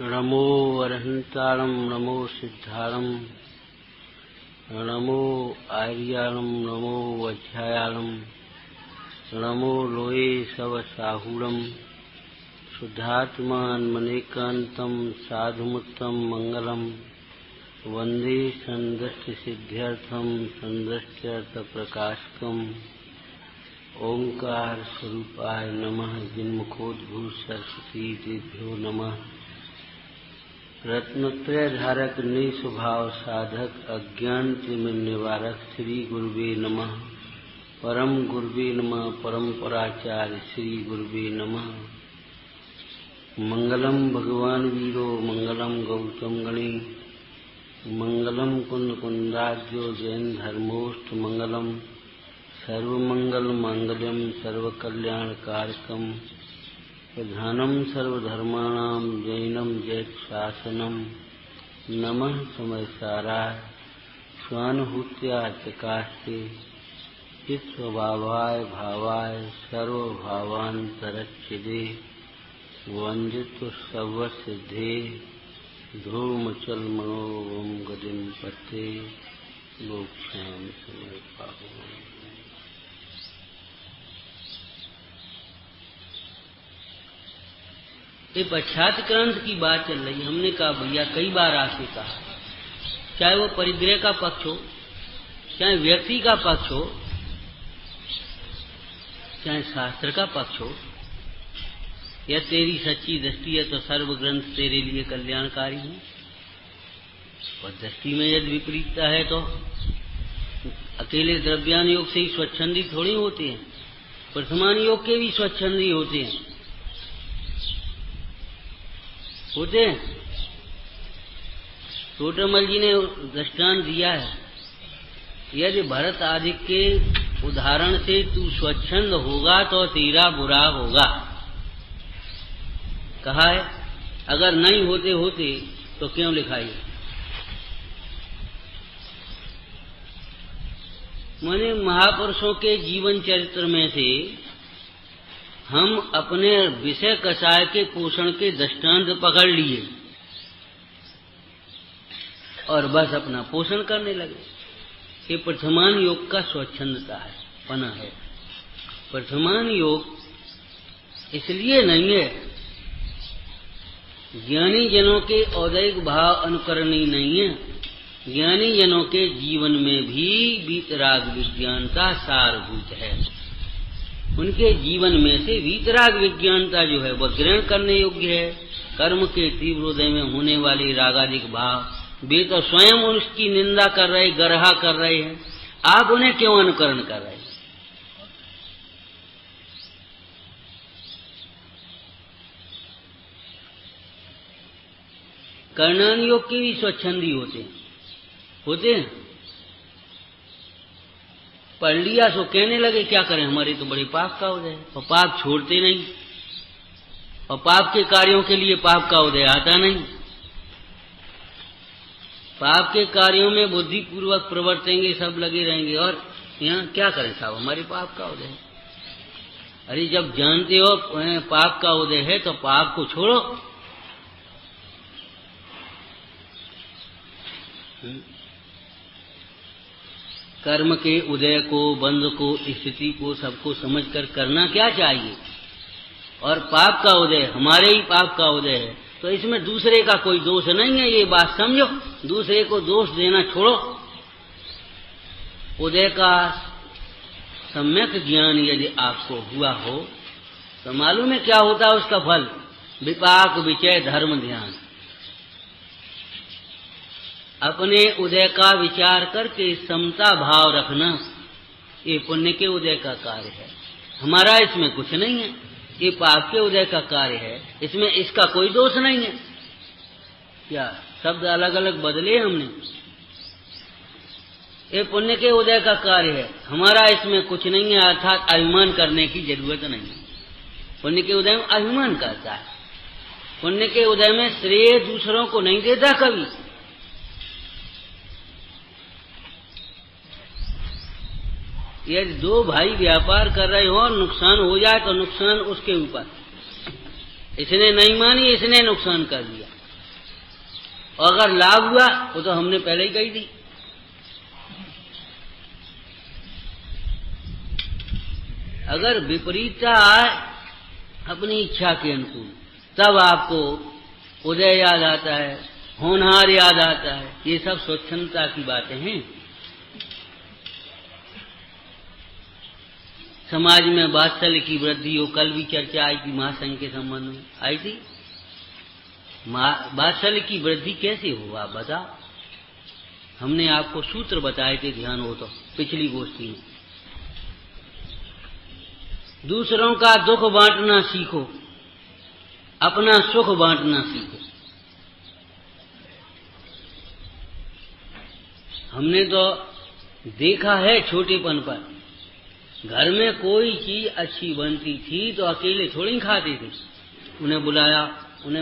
नमो अरहंताणं नमो सिद्धाणं नमो आर्याणं नमो वज्रायाणं नमो लोये सवसाहूणं शुद्धात्मान्मनेकान्तं साधुमुत्तम मंगलम वंदे संदृष्टिसिद्ध्यर्थं संदृष्ट्यर्थप्रकाशकम् ओंकार स्वरूपाय नमः जिन्मुखोद्भूत सरस्वती देभ्यो नमः रत्नत्रय धारक निस्वभाव साधक अज्ञान तिमिर निवारक श्री गुरुवे नमः परम गुरुवे नमः परम्पराचार्य श्री गुरुवे नमः मंगलम भगवान वीरो मंगलम गौतम गणे मंगलम कुंद कुंदाद्यो जैन धर्मोष्ठ मंगलम सर्वमंगल मांगल्यम सर्वकल्याणकारकम प्रधानम सर्वधर्माणां जैनम जैतशासनम नमः समयसाराय स्वानुभूत्या चकास्ते चित्स्वभावाय भावाय सर्वभावान्तरच्छिदे वंदित्व सर्वसिद्धे ध्रुवमचल मनोवम गदिम पते लोक्षाम समय पाहो। ये पश्चातक्रांत की बात चल रही। हमने कहा भैया कई बार आपसे कहा, चाहे वो परिग्रह का पक्ष हो, चाहे व्यक्ति का पक्ष हो, चाहे शास्त्र का पक्ष हो, या तेरी सच्ची दृष्टि है तो सर्व ग्रंथ तेरे लिए कल्याणकारी है, और दृष्टि में यदि विपरीतता है तो अकेले द्रव्यान योग से ही स्वच्छंदी थोड़ी होते हैं, वर्तमान योग के भी स्वच्छंदी होते हैं। टोटरमल जी ने दृष्टांत दिया है, यदि भरत आदि के उदाहरण से तू स्वच्छंद होगा तो तेरा बुरा होगा। कहा है अगर नहीं होते होते तो क्यों लिखाई। माने महापुरुषों के जीवन चरित्र में से हम अपने विषय कषाय के पोषण के दृष्टांत पकड़ लिए और बस अपना पोषण करने लगे। ये प्रथमान योग का स्वच्छंदता है, पना है। प्रथमान योग इसलिए नहीं है, ज्ञानी जनों के औदैहिक भाव अनुकरणीय नहीं है। ज्ञानी जनों के जीवन में भी वीतराग विज्ञानता सारभूत है। उनके जीवन में से वीतराग विज्ञानता जो है वह ग्रहण करने योग्य है। कर्म के तीव्र हृदय में होने वाले रागादिक भाव वे तो स्वयं उसकी निंदा कर रहे, गर्हा कर रहे हैं, आप उन्हें क्यों अनुकरण कर रहे हैं। कर्णान योग के भी स्वच्छंदी होते हैं। पढ़ लिया सो कहने लगे क्या करें, हमारे तो बड़े पाप का उदय है, और पाप छोड़ते नहीं, और पाप के कार्यों के लिए पाप का उदय आता नहीं। पाप के कार्यों में बुद्धिपूर्वक प्रवर्तेंगे, सब लगे रहेंगे, और यहाँ क्या करें साहब, हमारे पाप का उदय है। अरे जब जानते हो पाप का उदय है तो पाप को छोड़ो। कर्म के उदय को, बंध को, स्थिति को, सबको समझकर करना क्या चाहिए। और पाप का उदय हमारे ही पाप का उदय है तो इसमें दूसरे का कोई दोष नहीं है, ये बात समझो। दूसरे को दोष देना छोड़ो। उदय का सम्यक ज्ञान यदि आपको हुआ हो तो मालूम है क्या होता है उसका फल, विपाक विचय धर्म ध्यान। अपने उदय का विचार करके समता भाव रखना, ये पुण्य के उदय का कार्य है। हमारा इसमें कुछ नहीं है, ये पाप के उदय का कार्य है, इसमें इसका कोई दोष नहीं है। क्या शब्द अलग अलग बदले हमने। ये पुण्य के उदय का कार्य है, हमारा इसमें कुछ नहीं है, अर्थात अभिमान करने की जरूरत नहीं है। पुण्य के उदय में अभिमान करता है। पुण्य के उदय में श्रेय दूसरों को नहीं देता कभी। यदि दो भाई व्यापार कर रहे हो और नुकसान हो जाए तो नुकसान उसके ऊपर, इसने नहीं मानी, इसने नुकसान कर दिया। और अगर लाभ हुआ वो तो हमने पहले ही कही थी। अगर विपरीतता आए अपनी इच्छा के अनुकूल, तब आपको उदय याद आता है, होनहार याद आता है। ये सब स्वच्छंदता की बातें हैं। समाज में वात्सल्य की वृद्धि हो, कल भी चर्चा आई थी महासंघ के संबंध में, आई थी। वात्सल्य की वृद्धि कैसे हो आप बताओ। हमने आपको सूत्र बताए थे, ध्यान हो तो, पिछली गोष्ठी में। दूसरों का दुख बांटना सीखो, अपना सुख बांटना सीखो। हमने तो देखा है छोटेपन पर, घर में कोई चीज अच्छी बनती थी तो अकेले थोड़ी खाते थे। उन्हें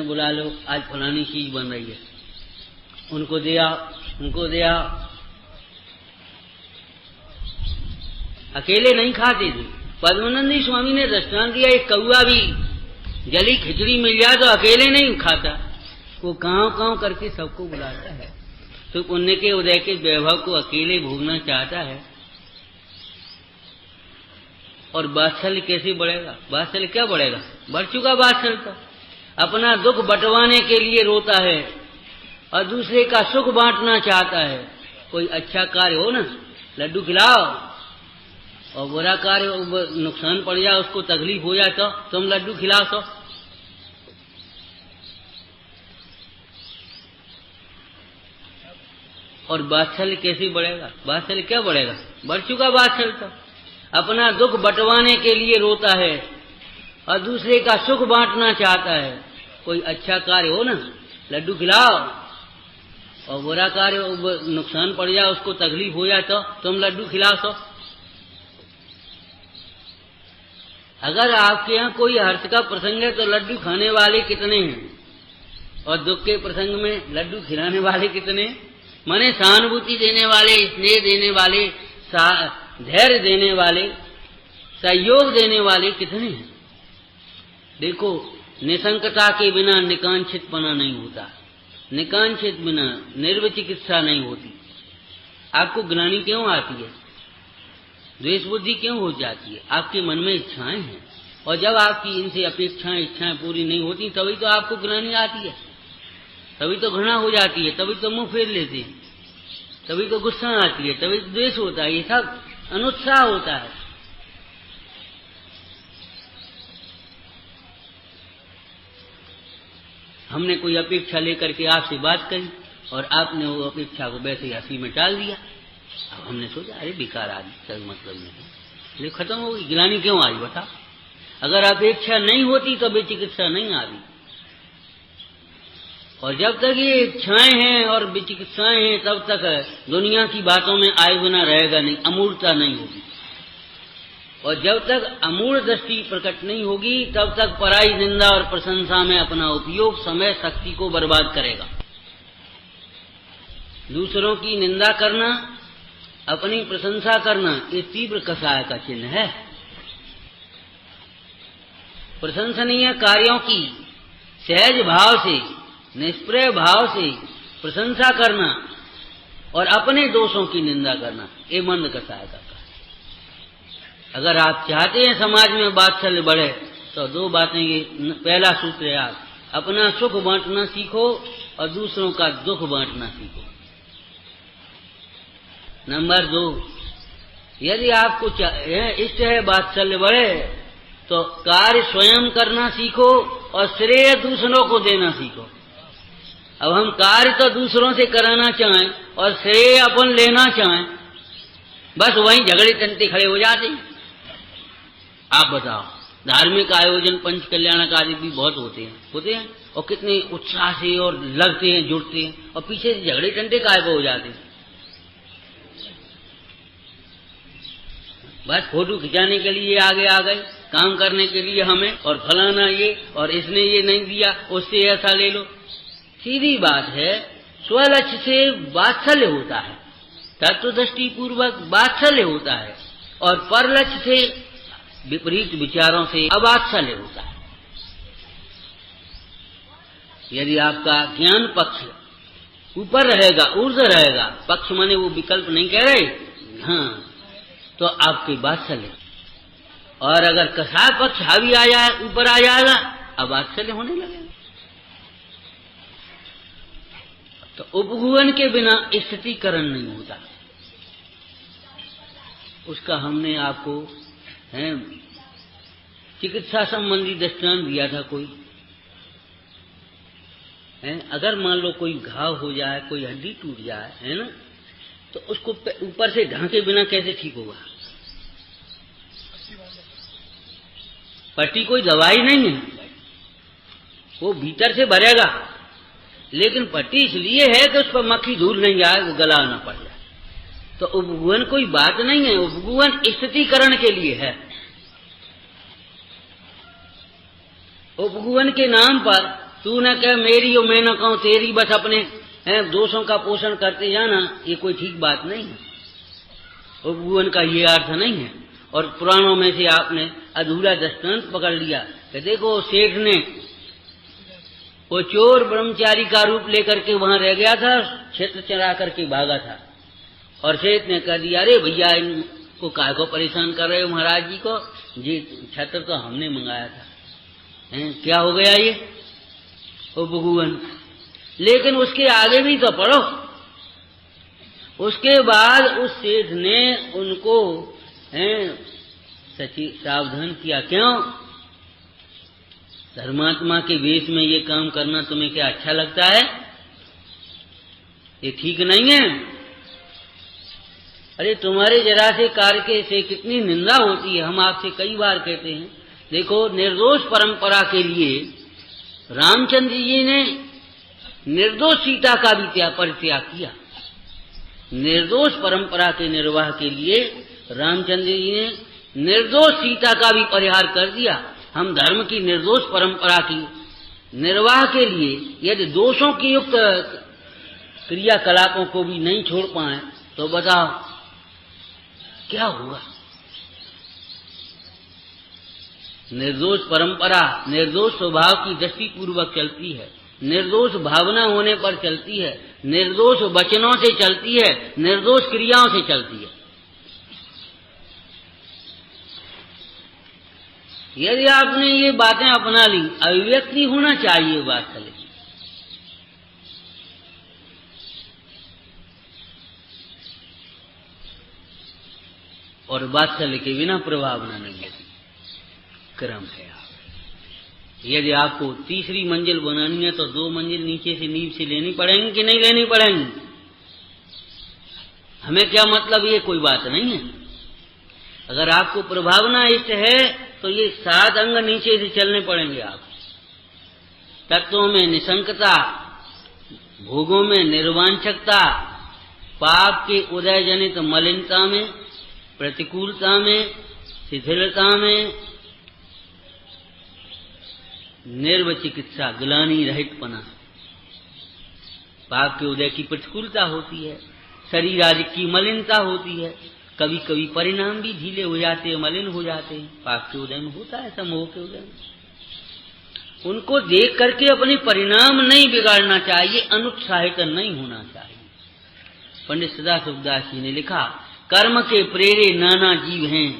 बुला लो, आज फलानी चीज बन रही है, उनको दिया, अकेले नहीं खाते थे। पद्मानंदी स्वामी ने दृष्टांत दिया, एक कौआ भी जली खिचड़ी मिल जाए तो अकेले नहीं खाता, वो कांव करके सबको बुलाता है। तो पुण्य के उदय के वैभव को अकेले भोगना चाहता है। और वात्सल्य कैसे बढ़ेगा? वात्सल्य क्या बढ़ेगा? बढ़ चुका वात्सल्य तो। अपना दुख बंटवाने के लिए रोता है और दूसरे का सुख बांटना चाहता है। कोई अच्छा कार्य हो ना, लड्डू खिलाओ, और बुरा कार्य नुकसान पड़ जाए, उसको तकलीफ हो जाए तो तुम लड्डू खिलाओ। तो और वात्सल्य कैसे बढ़ेगा? वात्सल्य क्या बढ़ेगा? बढ़ चुका वात्सल्य तो। अपना दुख बंटवाने के लिए रोता है और दूसरे का सुख बांटना चाहता है। कोई अच्छा कार्य हो ना, लड्डू खिलाओ, और बुरा कार्य नुकसान पड़ जाए, उसको तकलीफ हो जाए तो तुम लड्डू खिलाओ। तो अगर आपके यहाँ कोई हर्ष का प्रसंग है तो लड्डू खाने वाले कितने हैं, और दुख के प्रसंग में लड्डू खिलाने वाले कितने हैं? माने सहानुभूति देने वाले, स्नेह देने वाले, धैर्य देने वाले, सहयोग देने वाले कितने हैं? देखो, निशंकता के बिना निकांक्षितपना नहीं होता, निकांक्षित बिना निर्विचिकित्सा नहीं होती। आपको ग्लानि क्यों आती है? द्वेष बुद्धि क्यों हो जाती है? आपके मन में इच्छाएं हैं, और जब आपकी इनसे इच्छाएं पूरी नहीं होती, तभी तो आपको ग्लानि आती है, तभी तो घृणा हो जाती है, तभी तो मुंह फेर लेते हैं, तभी तो गुस्सा आती है, तभी तो द्वेष होता है। ये सब अनुत्साह होता है। हमने कोई अपेक्षा लेकर के आपसे बात करी और आपने वो अपेक्षा को वैसे ही हंसी में टाल दिया। अब हमने सोचा अरे बेकार आदमी, कोई मतलब नहीं, लेकिन खत्म हो गई। ग्लानि क्यों आई बता? अगर अपेक्षा नहीं होती तो विचिकित्सा नहीं आती। और जब तक ये इच्छाएं हैं और विचिकित्साएं हैं, तब तक दुनिया की बातों में आए बिना रहेगा नहीं, अमूर्तता नहीं होगी। और जब तक अमूढ़ दृष्टि प्रकट नहीं होगी, तब तक पराई निंदा और प्रशंसा में अपना उपयोग समय शक्ति को बर्बाद करेगा। दूसरों की निंदा करना, अपनी प्रशंसा करना, ये तीव्र कषाय का चिन्ह है। प्रशंसनीय कार्यों की सहज भाव से, निष्प्रय भाव से प्रशंसा करना और अपने दोषों की निंदा करना, ये मंद कषाय का। अगर आप चाहते हैं समाज में वात्सल्य बढ़े तो दो बातें, ये पहला सूत्र है, आप अपना सुख बांटना सीखो और दूसरों का दुख बांटना सीखो। नंबर 2, यदि आपको इष्ट है वात्सल्य बढ़े तो कार्य स्वयं करना सीखो और श्रेय दूसरों को देना सीखो। अब हम कार्य तो दूसरों से कराना चाहें और श्रेय अपन लेना चाहें, बस वहीं झगड़े टंटे खड़े हो जाते हैं। आप बताओ, धार्मिक आयोजन पंच कल्याणक आदि भी बहुत होते हैं और कितने उत्साह से और लगते हैं, जुड़ते हैं, और पीछे से झगड़े टंटे काय को हो जाते हैं। बस फोटो खिंचाने के लिए आगे आ गए, काम करने के लिए हमें, और फलाना ये, और इसने ये नहीं दिया, उससे ऐसा ले लो। सीधी बात है, स्वलक्ष्य से वात्सल्य होता है, तत्वदृष्टि पूर्वक वात्सल्य होता है, और परलक्ष्य से विपरीत विचारों से अवात्सल्य होता है। यदि आपका ज्ञान पक्ष ऊपर रहेगा, ऊर्ध्व रहेगा। पक्ष माने वो विकल्प नहीं कह रहे, हाँ, तो आपकी बात चले। और अगर कसाय पक्ष हावी आ जाए, ऊपर आ जाएगा, अब वात्सल्य होने लगेगा। तो उपगुहन के बिना स्थितिकरण नहीं होता। उसका हमने आपको चिकित्सा संबंधी दृष्टांत दिया था। कोई अगर मान लो कोई घाव हो जाए, कोई हड्डी टूट जाए, है ना, तो उसको ऊपर से ढांके बिना कैसे ठीक होगा? पट्टी कोई दवाई नहीं है, वो भीतर से भरेगा, लेकिन पट्टी इसलिए है कि उस पर मक्खी धूल नहीं जाए, वो गला ना पड़ जाए। तो उपगुहन कोई बात नहीं है, उपगुहन स्थितिकरण के लिए है। उपगुहन के नाम पर तू न कह मेरी और मैं न कहूं तेरी, बस अपने दोषों का पोषण करते जाना, ये कोई ठीक बात नहीं है। उपगुहन का ये अर्थ नहीं है। और पुराणों में से आपने अधूरा दृष्टांत पकड़ लिया कि देखो सेठ ने वो चोर ब्रह्मचारी का रूप लेकर के वहां रह गया था, क्षेत्र चरा करके भागा था, और सेठ ने कह दिया, अरे भैया इनको काय को परेशान कर रहे हो महाराज जी को, जी छत्र तो हमने मंगाया था। क्या हो गया ये? उपगुहन। लेकिन उसके आगे भी तो पढ़ो। उसके बाद उस सेठ ने उनको सावधान किया। क्यों? धर्मात्मा के वेश में ये काम करना तुम्हें क्या अच्छा लगता है? ये ठीक नहीं है। अरे तुम्हारे जरा से कार्य से कितनी निंदा होती है। हम आपसे कई बार कहते हैं, देखो निर्दोष परंपरा के लिए रामचंद्र जी ने निर्दोष सीता का भी परित्याग किया। निर्दोष परंपरा के निर्वाह के लिए रामचंद्र जी ने निर्दोष सीता का भी परिहार कर दिया। हम धर्म की निर्दोष परंपरा की निर्वाह के लिए यदि दोषों की युक्त क्रियाकलापों को भी नहीं छोड़ पाए तो बताओ क्या होगा? निर्दोष परंपरा निर्दोष स्वभाव की दृष्टि पूर्वक चलती है, निर्दोष भावना होने पर चलती है, निर्दोष वचनों से चलती है, निर्दोष क्रियाओं से चलती है। यदि आपने ये बातें अपना ली, अभिव्यक्ति होना चाहिए वात्सल्य की। और वात्सल्य के बिना प्रभावना नहीं होती, क्रम है। यदि आपको तीसरी मंजिल बनानी है तो 2 मंजिल नीचे से नींव से लेनी पड़ेंगी कि नहीं लेनी पड़ेंगी? हमें क्या मतलब, ये कोई बात नहीं है। अगर आपको प्रभावना इष्ट है तो ये 7 अंग नीचे से चलने पड़ेंगे। आप तत्वों में निशंकता, भोगों में निर्वांछकता, पाप के उदय जनित मलिनता में, प्रतिकूलता में, शिथिलता में, निर्वचिकित्सा ग्लानि रहित पना। पाप के उदय की प्रतिकूलता होती है, शरीर आदि की मलिनता होती है, कभी कभी परिणाम भी ढीले हो जाते हैं, मलिन हो जाते हैं। पाप के उदय में होता है, समोह के उदय में। उनको देख करके अपने परिणाम नहीं बिगाड़ना चाहिए, अनुत्साहित नहीं होना चाहिए। पंडित सदाशिवदास जी ने लिखा, कर्म के प्रेरे नाना जीव हैं,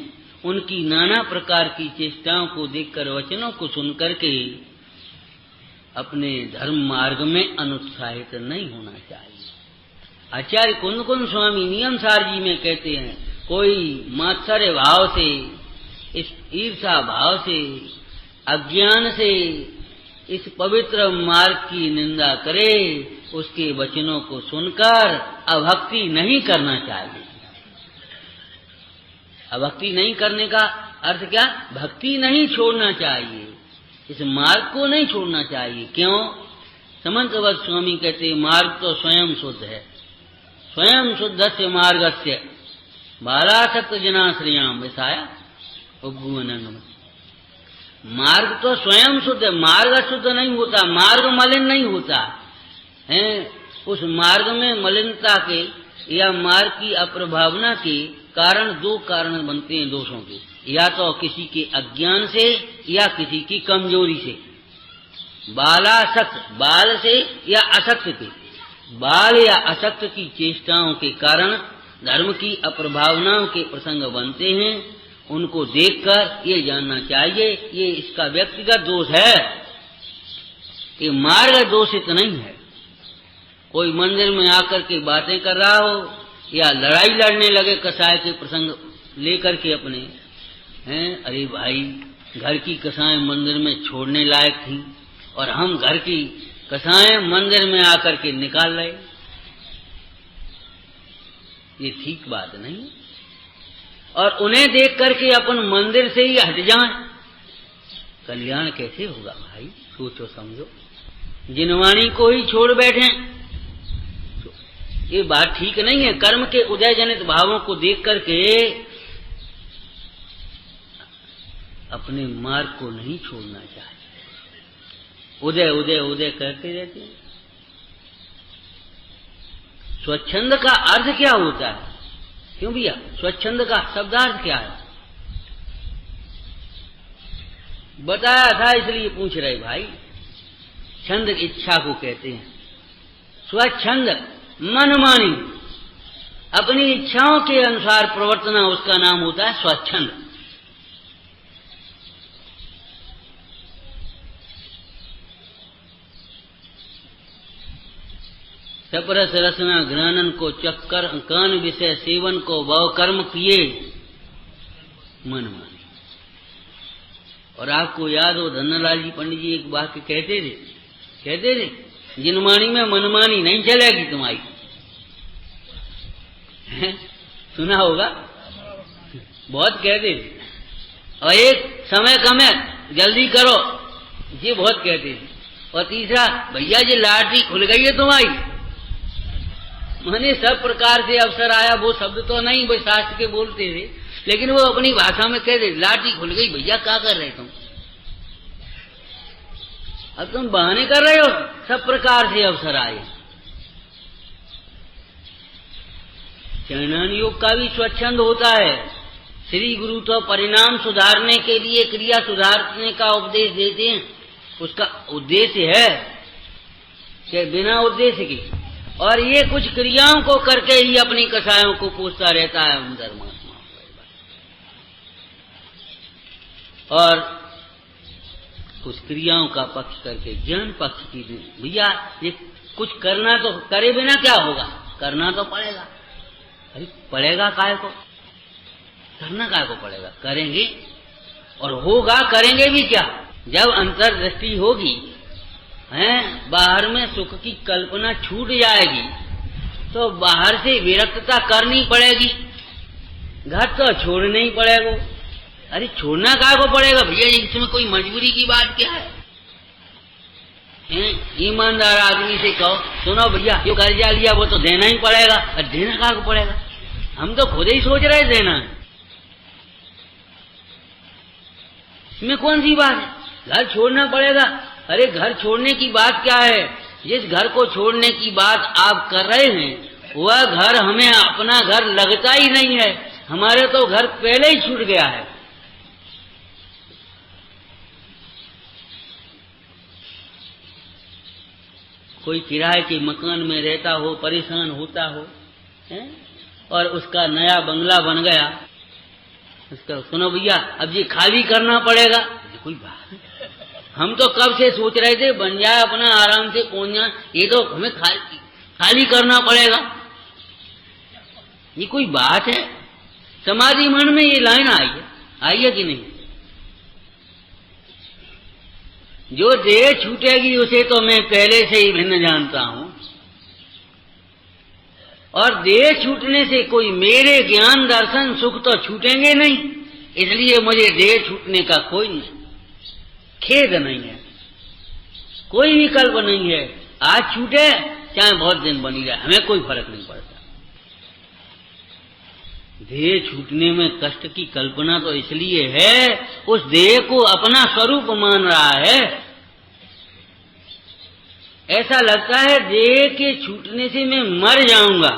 उनकी नाना प्रकार की चेष्टाओं को देखकर, वचनों को सुनकर के अपने धर्म मार्ग में अनुत्साहित नहीं होना चाहिए। आचार्य कुंद स्वामी नियमसार जी में कहते हैं, कोई मात्सर्य भाव से, इस ईर्षा भाव से, अज्ञान से इस पवित्र मार्ग की निंदा करे, उसके वचनों को सुनकर अभक्ति नहीं करना चाहिए। अभक्ति नहीं करने का अर्थ क्या? भक्ति नहीं छोड़ना चाहिए, इस मार्ग को नहीं छोड़ना चाहिए। क्यों? समंतवत स्वामी कहते, मार्ग तो स्वयं शुद्ध है, स्वयं शुद्धस्य मार्गस्य बालासक्त जनाश्रयाम विसाया उपगुहनंगम। मार्ग तो स्वयं शुद्ध है, मार्ग अशुद्ध नहीं होता, मार्ग मलिन नहीं होता है। उस मार्ग में मलिनता के या मार्ग की अप्रभावना के कारण 2 कारण बनते हैं दोषों के, या तो किसी के अज्ञान से या किसी की कमजोरी से। बालासक्त, बाल से या असक्त के, बाल या अशक्त की चेष्टाओं के कारण धर्म की अप्रभावनाओं के प्रसंग बनते हैं, उनको देखकर ये जानना चाहिए ये इसका व्यक्तिगत दोष है, ये मार्ग दोषित नहीं है। कोई मंदिर में आकर के बातें कर रहा हो या लड़ाई लड़ने लगे कसाय के प्रसंग लेकर के अपने हैं, अरे भाई घर की कसाएं मंदिर में छोड़ने लायक थी और हम घर की कसाएं मंदिर में आकर के निकाल रहे, ये ठीक बात नहीं। और उन्हें देख करके अपन मंदिर से ही हट जाएं, कल्याण कैसे होगा भाई? सोचो समझो, जिनवाणी को ही छोड़ बैठे, ये बात ठीक नहीं है। कर्म के उदय जनित भावों को देख करके अपने मार्ग को नहीं छोड़ना चाहिए। उदय उदय उदय करते रहते हैं। स्वच्छंद का अर्थ क्या होता है? क्यों भैया, स्वच्छंद का शब्दार्थ क्या है? बताया था इसलिए पूछ रहे भाई। छंद इच्छा को कहते हैं। स्वच्छंद मनमानी, अपनी इच्छाओं के अनुसार प्रवर्तना, उसका नाम होता है स्वच्छंद। सपरस रसना घ्राणन को चक्कर कान विषय सेवन को बहु कर्म किए मनमानी। और आपको याद हो धनलाल जी पंडित जी एक वाक्य कहते थे, जिनवाणी में मनमानी नहीं चलेगी तुम्हारी। सुना होगा, बहुत कहते थे। और एक समय कम है, जल्दी करो, ये बहुत कहते थे। और तीसरा, भैया जी लाटरी खुल गई है तुम्हारी। मैंने सब प्रकार से अवसर आया, वो शब्द तो नहीं, वो शास्त्र के बोलते थे, लेकिन वो अपनी भाषा में कहते लाटरी खुल गई भैया, क्या कर रहे तुम? अब तुम बहाने कर रहे हो, सब प्रकार से अवसर आए। चैनान योग का भी स्वच्छंद होता है। श्री गुरु तो परिणाम सुधारने के लिए क्रिया सुधारने का उपदेश देते हैं। उसका उद्देश्य है कि बिना उद्देश्य की, और ये कुछ क्रियाओं को करके ही अपनी कसायों को पूछता रहता है धर्मात्मा। और कुछ क्रियाओं का पक्ष करके ज्ञान पक्ष की भैया ये कुछ करना तो करे बिना क्या होगा, करना तो पड़ेगा। अरे पड़ेगा काय को, करना काय को पड़ेगा, करेंगे और होगा, करेंगे भी क्या? जब अंतर्दृष्टि होगी हैं, बाहर में सुख की कल्पना छूट जाएगी तो बाहर से विरक्तता करनी पड़ेगी, घर तो छोड़ना ही पड़ेगा। अरे छोड़ना काय को पड़ेगा भैया, इसमें कोई मजबूरी की बात क्या है? ईमानदार आदमी से कहो, सुनो भैया जो कर्जा लिया वो तो देना ही पड़ेगा, और देना काय को पड़ेगा? हम तो खुद ही सोच रहे देना है, इसमें कौन सी बात है? घर छोड़ना पड़ेगा। अरे घर छोड़ने की बात क्या है? जिस घर को छोड़ने की बात आप कर रहे हैं वह घर हमें अपना घर लगता ही नहीं है। हमारे तो घर पहले ही छूट गया है। कोई किराए के मकान में रहता हो, परेशान होता हो है? और उसका नया बंगला बन गया, उसका सुनो भैया अब ये खाली करना पड़ेगा। कोई बात, हम तो कब से सोच रहे थे बन जाए अपना आराम से कौन जाए, ये तो हमें खाली करना पड़ेगा। ये कोई बात है? समाधि मन में ये लाइन आई है कि नहीं? जो देह छूटेगी उसे तो मैं पहले से ही भिन्न जानता हूं, और देह छूटने से कोई मेरे ज्ञान दर्शन सुख तो छूटेंगे नहीं, इसलिए मुझे देह छूटने का कोई खेद नहीं है, कोई विकल्प नहीं है। आज छूटे चाहे बहुत दिन बनी जाए, हमें कोई फर्क नहीं पड़ता। देह छूटने में कष्ट की कल्पना तो इसलिए है उस देह को अपना स्वरूप मान रहा है। ऐसा लगता है देह के छूटने से मैं मर जाऊंगा,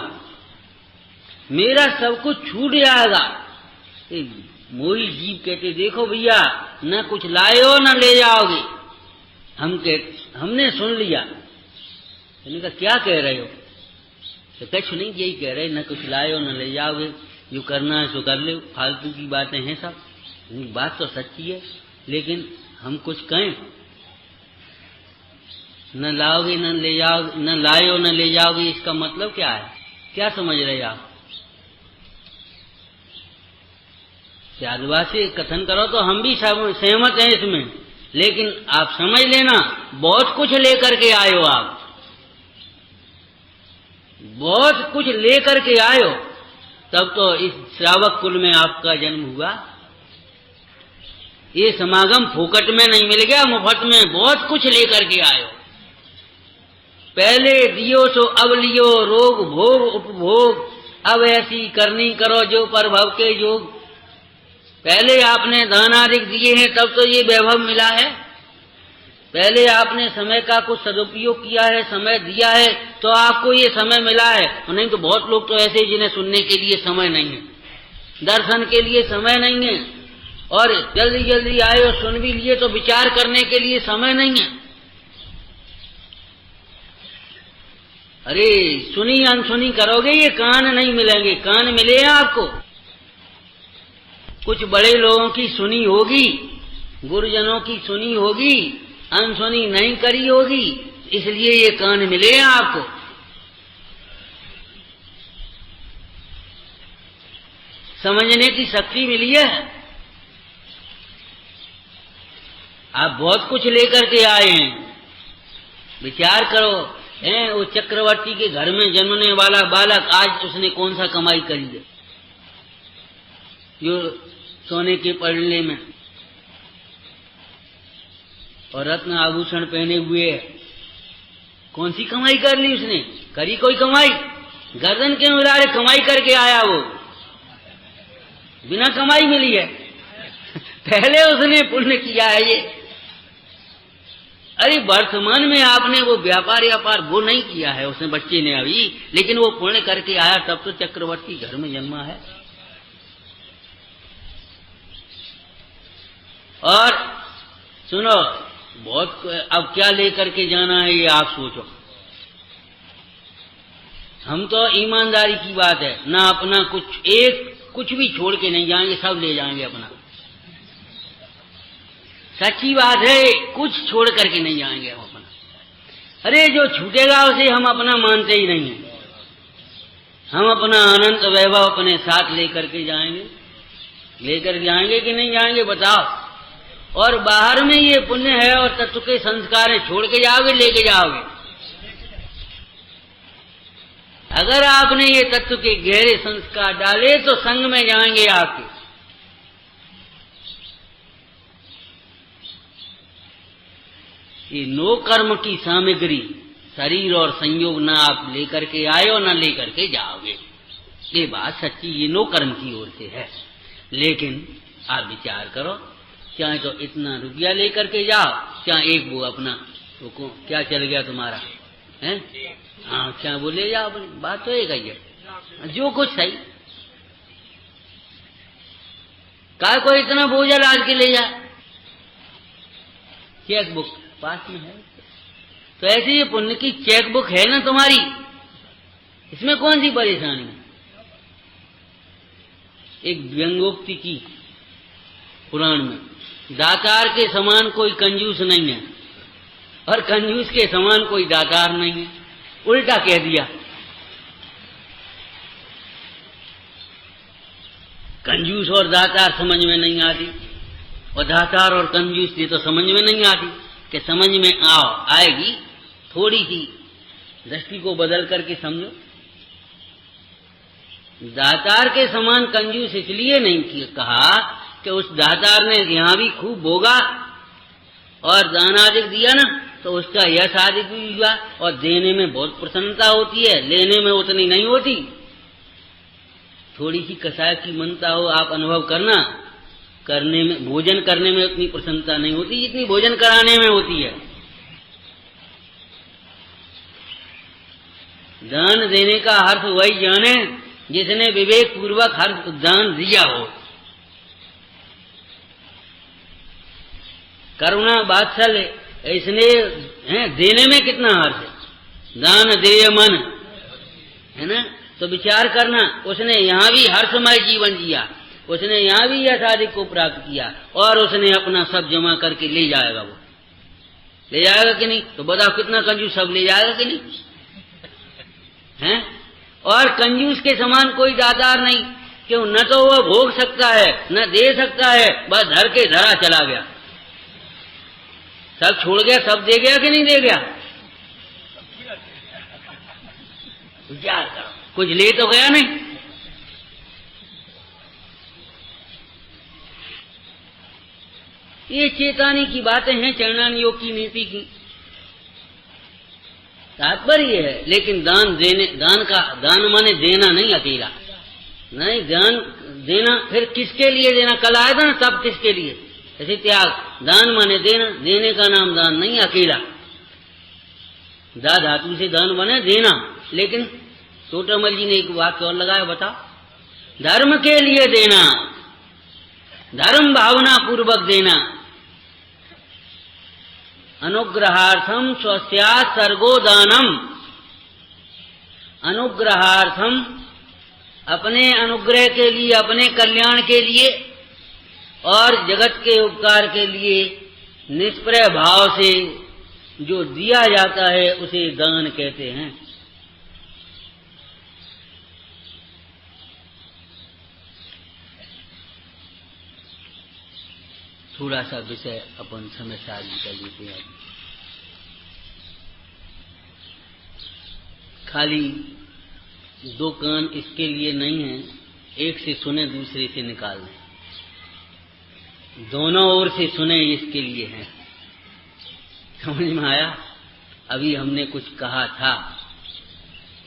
मेरा सब कुछ छूट जाएगा। मोही जीव कहते देखो भैया न कुछ लाए हो न ले जाओगे। हमने सुन लिया, क्या कह रहे हो? तो कुछ नहीं, यही कह रहे, न कुछ लाए न ले जाओगे, जो करना है सो कर ले, फालतू की बातें हैं सब। बात तो सच्ची है, लेकिन हम कुछ कहें, न लाओगे न ले जाओगे, न लाए न ले जाओगे, इसका मतलब क्या है? क्या समझ रहे आप? शादवासी कथन करो तो हम भी सहमत हैं इसमें, लेकिन आप समझ लेना, बहुत कुछ लेकर के आए हो आप, बहुत कुछ लेकर के आए हो, तब तो इस श्रावक कुल में आपका जन्म हुआ। ये समागम फोकट में नहीं मिल गया, मुफ्त में बहुत कुछ लेकर के आए हो। पहले दियो सो अब लियो, रोग भोग उपभोग, अब ऐसी करनी करो जो प्रभव के योग। पहले आपने दान आदि दिए हैं, तब तो ये वैभव मिला है। पहले आपने समय का कुछ सदुपयोग किया है, समय दिया है, तो आपको ये समय मिला है। नहीं तो बहुत लोग तो ऐसे जिन्हें सुनने के लिए समय नहीं है, दर्शन के लिए समय नहीं है, और जल्दी जल्दी आए और सुन भी लिए तो विचार करने के लिए समय नहीं है। अरे सुनी अनसुनी करोगे, ये कान नहीं मिलेंगे। कान मिले हैं आपको, कुछ बड़े लोगों की सुनी होगी, गुरुजनों की सुनी होगी, अनसुनी नहीं करी होगी, इसलिए ये कान मिले हैं आपको। समझने की शक्ति मिली है। आप बहुत कुछ लेकर के आए हैं, विचार करो। वो चक्रवर्ती के घर में जन्मने वाला बालक, आज उसने कौन सा कमाई करी है? जो सोने के पड़ने में और रत्न आभूषण पहने हुए, कौन सी कमाई कर ली उसने? करी कोई कमाई? गर्दन के मुरारे कमाई करके आया वो, बिना कमाई मिली है। पहले उसने पुण्य किया है ये। अरे वर्तमान में आपने वो व्यापार वो नहीं किया है उसने, बच्चे ने अभी, लेकिन वो पुण्य करके आया, तब तो चक्रवर्ती घर में जन्मा है। और सुनो, बहुत अब क्या लेकर के जाना है ये आप सोचो। हम तो ईमानदारी की बात है, ना अपना कुछ भी छोड़ के नहीं जाएंगे, सब ले जाएंगे अपना। सच्ची बात है, कुछ छोड़ करके नहीं जाएंगे हम अपना। अरे जो छूटेगा उसे हम अपना मानते ही नहीं है। हम अपना अनंत वैभव अपने साथ लेकर के जाएंगे। लेकर जाएंगे कि नहीं जाएंगे बताओ? और बाहर में ये पुण्य है और तत्व के संस्कार है, छोड़ के जाओगे लेके जाओगे? अगर आपने ये तत्व के गहरे संस्कार डाले तो संग में जाएंगे आपके। ये नो कर्म की सामग्री, शरीर और संयोग ना आप लेकर के आए और ना लेकर के जाओगे। ये बात सच्ची, ये नो कर्म की ओर से है। लेकिन आप विचार करो, चाहे तो इतना रुपया लेकर के जाओ, चाहे एक वो अपना वो क्या चल गया तुम्हारा है, हाँ क्या वो ले जाओ, बात तो एक ही है। जो कुछ सही, काय को इतना बोझा लाद के ले जाए? चेक बुक पास में है, तो ऐसी ये पुण्य की चेक बुक है ना तुम्हारी, इसमें कौन सी परेशानी है? एक व्यंगोक्ति की पुराण में, दातार के समान कोई कंजूस नहीं है और कंजूस के समान कोई दातार नहीं है। उल्टा कह दिया। कंजूस और दातार समझ में नहीं आती, और दातार और कंजूस ये तो समझ में नहीं आती। कि समझ में आएगी, थोड़ी सी दृष्टि को बदल करके समझो। दातार के समान कंजूस इसलिए नहीं कहा कि उस दातार ने यहां भी खूब भोगा और दान आदि दिया ना, तो उसका यश आदि भी हुआ, और देने में बहुत प्रसन्नता होती है, लेने में उतनी नहीं होती। थोड़ी सी कसाय की मनता हो आप अनुभव करना, करने में, भोजन करने में उतनी प्रसन्नता नहीं होती जितनी भोजन कराने में होती है। दान देने का अर्थ वही जाने जिसने विवेक पूर्वक हर दान दिया हो। करुणा वात्सल्य इसने देने में कितना अर्थ है। दान देय मन, है ना। तो विचार करना, उसने यहाँ भी हर समय जीवन जिया, उसने यहाँ भी यथाधिक को प्राप्त किया, और उसने अपना सब जमा करके ले जाएगा। वो ले जाएगा कि नहीं? तो बताओ कितना कंजूस, सब ले जाएगा कि नहीं? हैं? और कंजूस के समान कोई दातार नहीं। क्यों? न तो वह भोग सकता है, न दे सकता है, बस धर के धरा चला गया, सब छोड़ गया, सब दे गया कि नहीं दे गया? विचार करो, कुछ ले तो गया नहीं। ये चेतानी की बातें हैं चरणान योग की नीति की। तात्पर्य है, लेकिन दान देने, दान माने देना नहीं अकेला नहीं, दान देना फिर किसके लिए देना? कल आया था ना, तब किसके लिए? ऐसे त्याग, दान माने देना, देने का नाम दान नहीं अकेला। दा धातु से दान माने देना। लेकिन टोटामल जी ने एक वाक्य और लगाया, बताओ, धर्म के लिए देना, धर्म भावना पूर्वक देना, अनुग्रहार्थम स्वस्या सर्गोदानम, अनुग्रहार्थम अपने अनुग्रह के लिए, अपने कल्याण के लिए और जगत के उपकार के लिए निष्प्रय भाव से जो दिया जाता है उसे दान कहते हैं। थोड़ा सा विषय अपन समय साथ निकल लेते हैं। खाली दो कान इसके लिए नहीं है, एक से सुने दूसरे से निकाल दें, दोनों ओर से सुने इसके लिए है। समझ में आया? अभी हमने कुछ कहा था,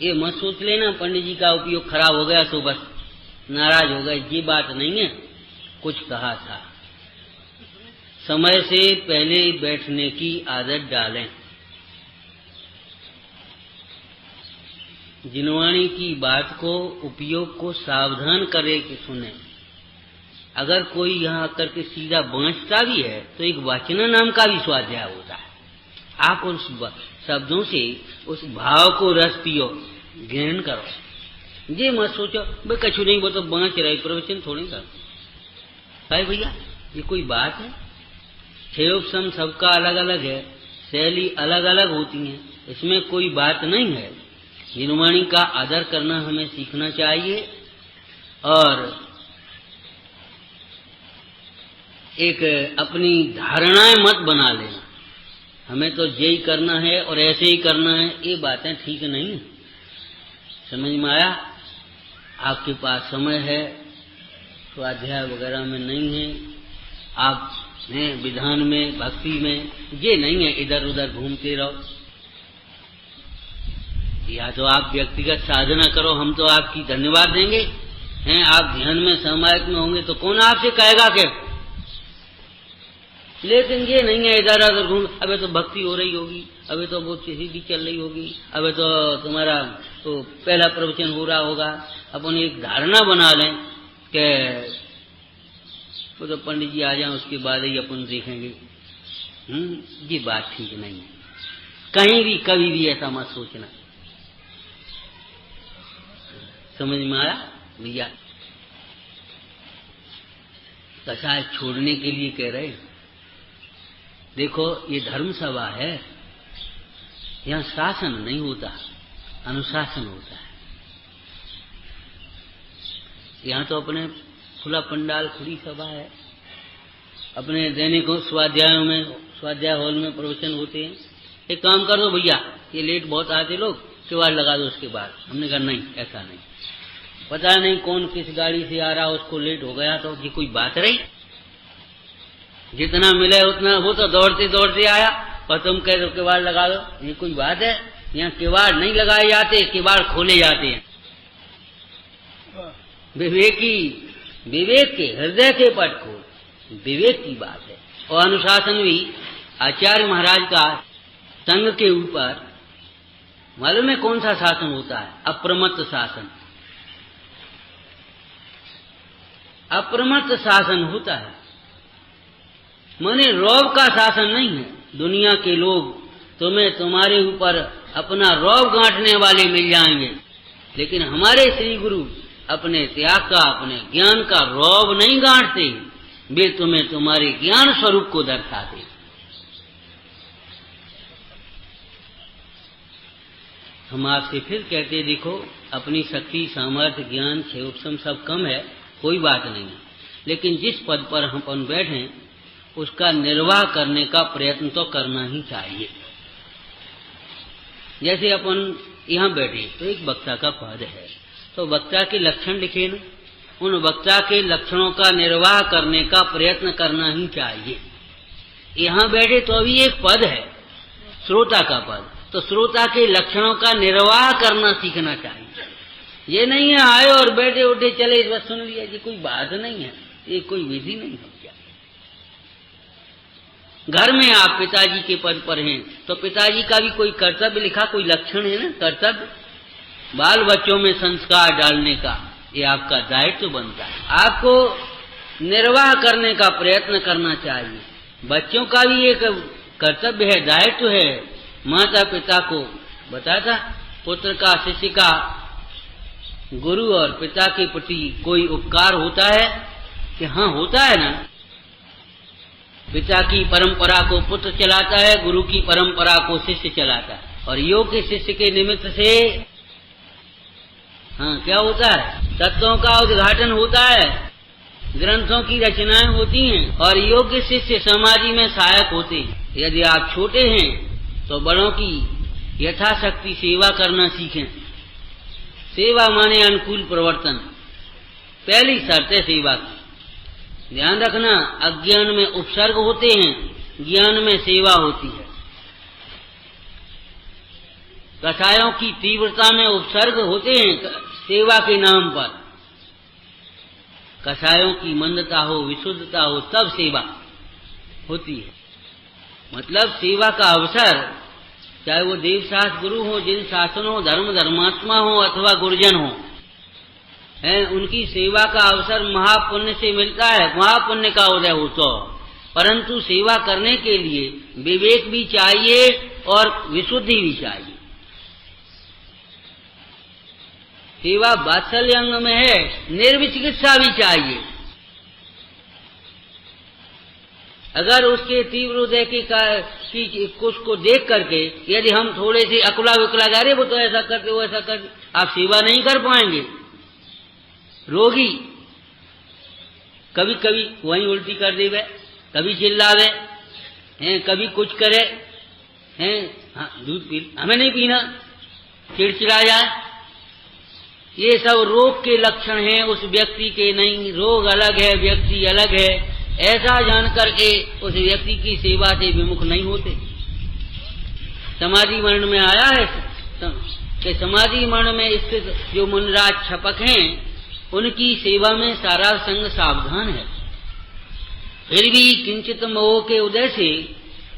ये मत सोच लेना पंडित जी का उपयोग खराब हो गया तो बस नाराज हो गए, ये बात नहीं है। कुछ कहा था, समय से पहले बैठने की आदत डालें, जिनवाणी की बात को, उपयोग को सावधान करे कि सुने। अगर कोई यहाँ आकर के सीधा बांचता भी है तो एक वाचना नाम का भी स्वाध्याय होता है। आप उस शब्दों से उस भाव को रस पियो, ग्रहण करो। ये मत सोचो भाई कछु नहीं, वो तो बांच रहे, प्रवचन थोड़ी कर भाई भैया, ये कोई बात है? छेयोपम सबका अलग अलग है, शैली अलग अलग होती है, इसमें कोई बात नहीं है। जिनवाणी का आदर करना हमें सीखना चाहिए और एक अपनी धारणाएं मत बना लेना, हमें तो यही करना है और ऐसे ही करना है, ये बातें ठीक नहीं है। समझ में आया? आपके पास समय है, स्वाध्याय वगैरह में नहीं है, आप हैं विधान में, भक्ति में, ये नहीं है इधर उधर घूमते रहो। या तो आप व्यक्तिगत साधना करो, हम तो आपकी धन्यवाद देंगे हैं, आप ध्यान में सामायिक में होंगे तो कौन आपसे कहेगा कि, लेकिन ये नहीं है इधर उधर घूम, अबे तो भक्ति हो रही होगी, अबे तो वो चीज भी चल रही होगी, अबे तो तुम्हारा तो पहला प्रवचन हो रहा होगा। अपन एक धारणा बना लें कि वो तो पंडित जी आ जाए उसके बाद ही अपन देखेंगे। ये बात ठीक नहीं है, कहीं भी कभी भी ऐसा मत सोचना। समझ में आया भैया? कसाय छोड़ने के लिए कह रहे, देखो ये धर्म सभा है, यहाँ शासन नहीं होता, अनुशासन होता है। यहाँ तो अपने खुला पंडाल, खुली सभा है, अपने दैनिक स्वाध्यायों में, स्वाध्याय हॉल में प्रवचन होते हैं। एक काम कर दो भैया, ये लेट बहुत आते लोग, किवाड़ लगा दो उसके बाद। हमने कहा नहीं, ऐसा नहीं, पता नहीं कौन किस गाड़ी से आ रहा, उसको लेट हो गया तो ये कोई बात रही? जितना मिले उतना, वो तो दौड़ते दौड़ते आया और तुम कह दो किवाड़ लगा दो, ये कोई बात है? यहाँ किवाड़ नहीं लगाए जाते, किवाड़ खोले जाते हैं। विवेक के हृदय के पट खोल, विवेक की बात है। और अनुशासन भी आचार्य महाराज का संघ के ऊपर मालूम है कौन सा शासन होता है? अप्रमत्त शासन। अप्रमत्त शासन होता है, माने रौब का शासन नहीं है। दुनिया के लोग तुम्हें तुम्हारे ऊपर अपना रौब गांठने वाले मिल जाएंगे, लेकिन हमारे श्री गुरु अपने त्याग का, अपने ज्ञान का रौब नहीं गांठते, वे तुम्हें तुम्हारे ज्ञान स्वरूप को दर्शाते। हम आपसे फिर कहते, देखो अपनी शक्ति, सामर्थ्य, ज्ञान, क्षेम सब कम है, कोई बात नहीं है, लेकिन जिस पद पर हम अपन बैठे उसका निर्वाह करने का प्रयत्न तो करना ही चाहिए। जैसे अपन यहाँ बैठे तो एक वक्ता का पद है, तो वक्ता के लक्षण लिखे ना, उन वक्ता के लक्षणों का निर्वाह करने का प्रयत्न करना ही चाहिए। यहाँ बैठे तो अभी एक पद है, श्रोता का पद, तो श्रोता के लक्षणों का निर्वाह करना सीखना चाहिए। ये नहीं है आए और बैठे उठे चले बस सुन लिया जी, कोई बात नहीं है, ये कोई विधि नहीं है। क्या घर में आप पिताजी के पद पर हैं तो पिताजी का भी कोई कर्तव्य लिखा, कोई लक्षण है ना, कर्तव्य बाल बच्चों में संस्कार डालने का, ये आपका दायित्व बनता है। आपको निर्वाह करने का प्रयत्न करना चाहिए। बच्चों का भी एक कर्तव्य है, दायित्व है। माता पिता को बताता, पुत्र का, शिष्य का गुरु और पिता के प्रति कोई उपकार होता है कि हाँ होता है ना। पिता की परंपरा को पुत्र चलाता है, गुरु की परंपरा को शिष्य चलाता है, और योग्य शिष्य के निमित्त से हाँ क्या होता है, तत्वों का उद्घाटन होता है, ग्रंथों की रचनाएं होती हैं, और योग्य शिष्य समाज में सहायक होते हैं। यदि आप छोटे हैं तो बड़ों की यथाशक्ति सेवा करना सीखें। सेवा माने अनुकूल प्रवर्तन, पहली शर्त है सेवा की। ध्यान रखना, अज्ञान में उपसर्ग होते हैं, ज्ञान में सेवा होती है। कसायों की तीव्रता में उपसर्ग होते हैं सेवा के नाम पर, कसायों की मंदता हो, विशुद्धता हो, तब सेवा होती है। मतलब सेवा का अवसर, चाहे वो देवशास्त्र गुरु हो, जिन शासन हो, धर्म धर्मात्मा हो अथवा गुरुजन हो, है उनकी सेवा का अवसर महापुण्य से मिलता है, महापुण्य का उदय हो तो। परंतु सेवा करने के लिए विवेक भी चाहिए और विशुद्धि भी चाहिए। सेवा वात्सल्य अंग में है, निर्विचिकित्सा भी चाहिए। अगर उसके तीव्र उदय की कुछ को देख करके यदि हम थोड़े से अकुला विकुला जा रहे, वो तो ऐसा करते, वो ऐसा करते, आप सेवा नहीं कर पाएंगे। रोगी कभी कभी वहीं उल्टी कर देवे, कभी चिल्लावे हैं, कभी कुछ करे हैं, हाँ दूध पी, हमें नहीं पीना, चिड़चिड़ा जाए, ये सब रोग के लक्षण हैं उस व्यक्ति के। नहीं, रोग अलग है, व्यक्ति अलग है, ऐसा जानकर के उस व्यक्ति की सेवा से विमुख नहीं होते। समाधि मरण में आया है कि समाधि मरण में स्थित जो मुनिराज छपक हैं उनकी सेवा में सारा संग सावधान है, फिर भी किंचित मोह के उदय से